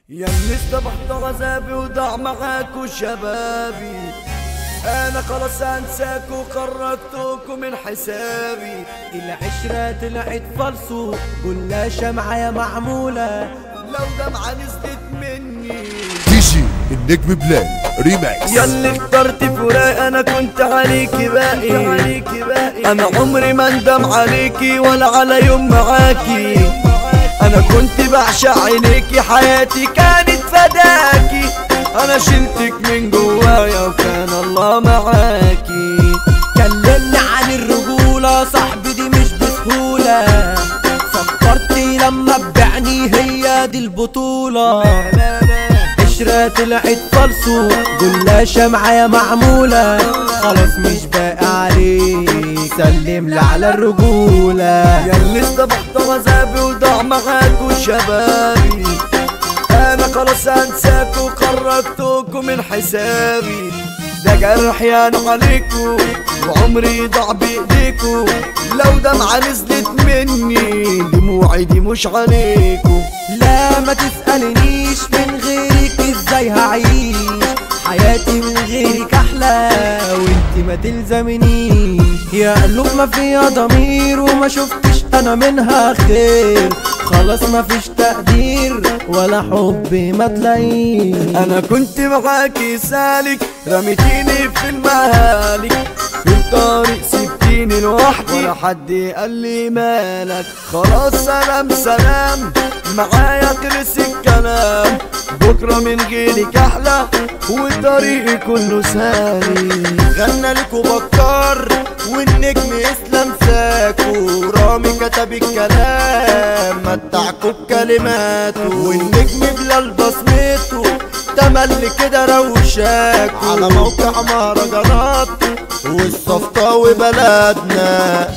يا اللي استبحت غزابي وضاع معاكوا شبابي، انا خلاص انساكوا وخرجتوكوا من حسابي. العشرة طلعت فالصو كلها شمعة معمولة، لو دمعة نزلت مني تيجي النجم بلال ريماكس. يا اللي اخترت فراق انا كنت عليكي باقي، انا عمري ما اندم عليكي ولا على يوم معاكي. انا كنت بعشق عينيكي، حياتي كانت فداكي، انا شلتك من جوايا وكان الله معاكي. كلمني عن الرجولة صاحبي دي مش بسهولة، فكرتي لما تبيعني هي دي البطولة. عشرة طلعت فالصو كلها شمعة معمولة، خلاص مش باقي عليك سلم لي على الرجولة. يا اللي استبحت غزابي وضاع معاكوا شبابي، انا خلاص انساكوا وخرجتوكوا من حسابي. ده جرح يانو عليكوا وعمري ضاع بايديكوا، لو دمعة نزلت مني دموعي دي مش عليكوا. لا ما تسألنيش من غيرك ازاي هعيش، حياتي من غيرك احلى وانت ما تلزمنيش. يا قلوب ما فيها ضمير وما شفتش انا منها خير، خلاص ما فيش تقدير ولا حب ما تلاقيش. انا كنت معاكي سالك رميتيني في المهالك، في الطريق سبتيني لوحدي ولا حد قال لي مالك. خلاص سلام سلام معايا خلص الكلام، بكرة من غيرك احلى وطريقي كله سالي. غنى لكوا بكار والنجم اسلام ساكو، رامي كتب الكلام متعكوا بكلماته، والنجم بلال بصمته تملي كده روشاكو. على موقع مهرجانات والصفقة وبلدنا.